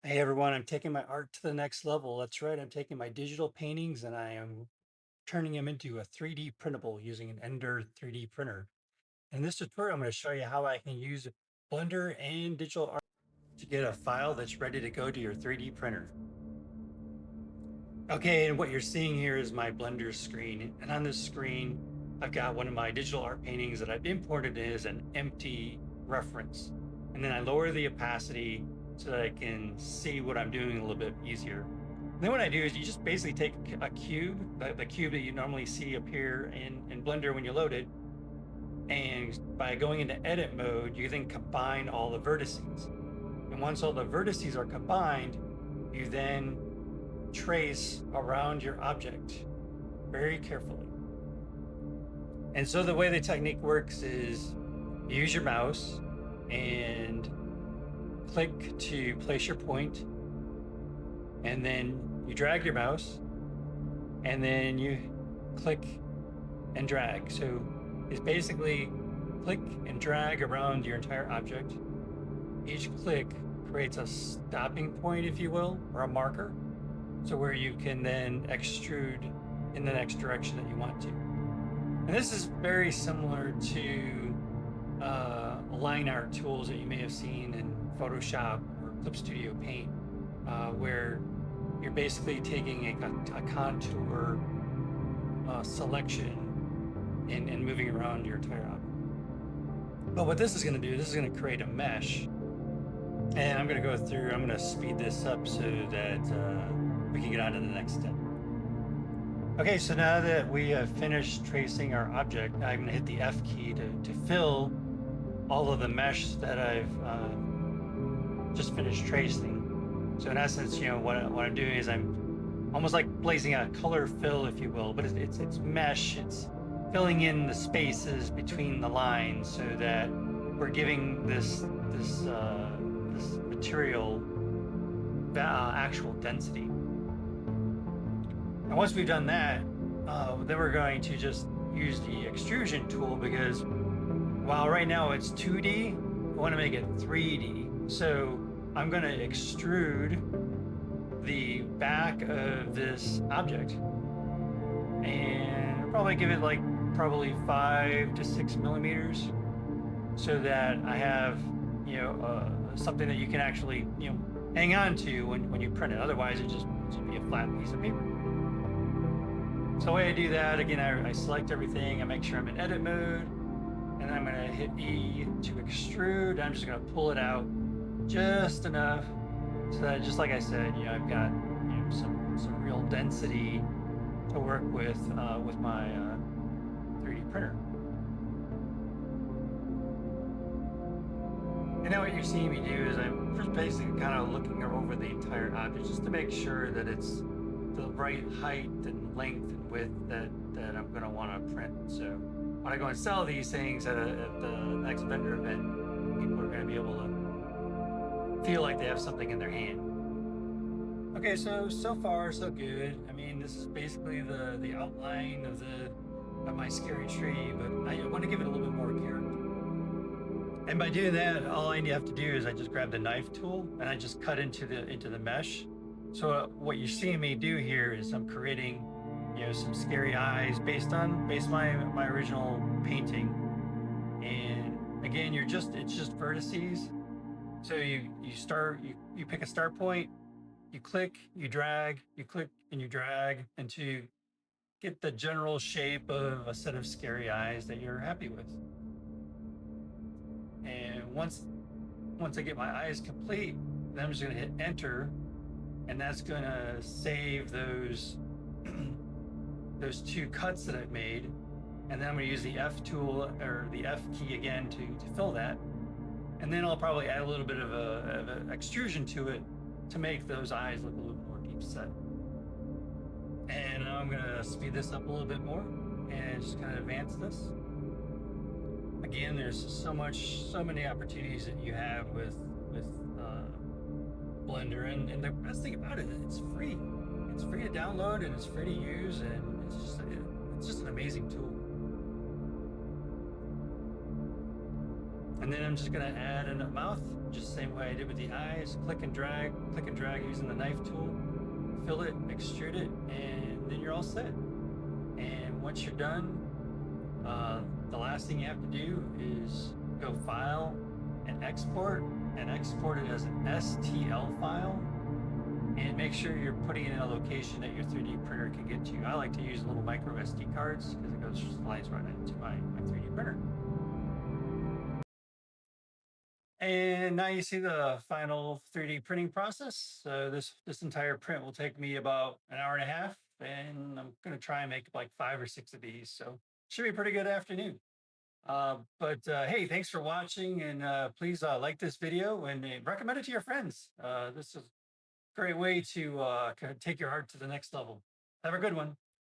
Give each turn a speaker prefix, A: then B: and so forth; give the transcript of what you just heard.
A: Hey everyone, I'm taking my art to the next level. That's right, I'm taking my digital paintings and I am turning them into a 3D printable using an Ender 3D printer. In this tutorial, I'm going to show you how I can use Blender and digital art to get a file that's ready to go to your 3D printer. Okay, and what you're seeing here is my Blender screen. And on this screen, I've got one of my digital art paintings that I've imported as an empty reference. And then I lower the opacity so that I can see what I'm doing a little bit easier. And then what I do is you just basically take a cube, the cube that you normally see appear in Blender when you load it. And by going into edit mode, you then combine all the vertices. And once all the vertices are combined, you then trace around your object very carefully. And so the way the technique works is you use your mouse and click to place your point, and then you drag your mouse, and then you click and drag. So it's basically click and drag around your entire object. Each click creates a stopping point, if you will, or a marker. So where you can then extrude in the next direction that you want to. And this is very similar to line art tools that you may have seen in Photoshop or Clip Studio Paint, where you're basically taking a contour selection and moving around your entire object. But what this is going to do, this is going to create a mesh. And I'm going to go through, I'm going to speed this up so that we can get on to the next step. Okay, so now that we have finished tracing our object, I'm going to hit the F key to fill all of the mesh that I've just finished tracing. So in essence, what I'm doing is I'm almost like placing a color fill, if you will, but it's mesh. It's filling in the spaces between the lines so that we're giving this material actual density. And once we've done that, then we're going to just use the extrusion tool, because while right now it's 2D, I want to make it 3D. So I'm going to extrude the back of this object and probably give it like probably 5 to 6 millimeters, so that I have something that you can actually hang on to when you print it. Otherwise, it just be a flat piece of paper. So the way I do that, again, I select everything, I make sure I'm in edit mode, and I'm gonna hit E to extrude. I'm just gonna pull it out just enough so that, just like I said, I've got some real density to work with my 3D printer. And now what you're seeing me do is I'm just basically kind of looking over the entire object just to make sure that it's the right height and length and width that I'm going to want to print. So when I go and sell these things at the next vendor event, people are going to be able to feel like they have something in their hand. Okay, so far so good. I mean, this is basically the outline of my scary tree, but I want to give it a little bit more character. And by doing that, all I have to do is I just grab the knife tool and I just cut into the mesh. So what you're seeing me do here is I'm creating, some scary eyes based on my original painting. And again, it's just vertices. So you pick a start point, you click, you drag, you click and you drag until you get the general shape of a set of scary eyes that you're happy with. And once I get my eyes complete, then I'm just going to hit enter, and that's going to save those those two cuts that I've made. And then I'm going to use the F tool, or the F key again, to fill that. And then I'll probably add a little bit of an extrusion to it to make those eyes look a little more deep set. And now I'm going to speed this up a little bit more and just kind of advance this. Again, there's so many opportunities that you have with Blender, and the best thing about it, it's free. It's free to download and it's free to use, and it's just an amazing tool. And And then I'm just going to add a mouth, just the same way I did with the eyes. Click and drag using the knife tool. Fill it, extrude it, and then you're all set. And once you're done, the last thing you have to do is go File and export it as an STL file. And make sure you're putting it in a location that your 3D printer can get to. I like to use little micro SD cards because it goes slides right into my 3D printer. And now you see the final 3D printing process. So this entire print will take me about an hour and a half, and I'm going to try and make like 5 or 6 of these. So should be a pretty good afternoon. Hey, thanks for watching, and please like this video and recommend it to your friends. This is a great way to take your art to the next level. Have a good one.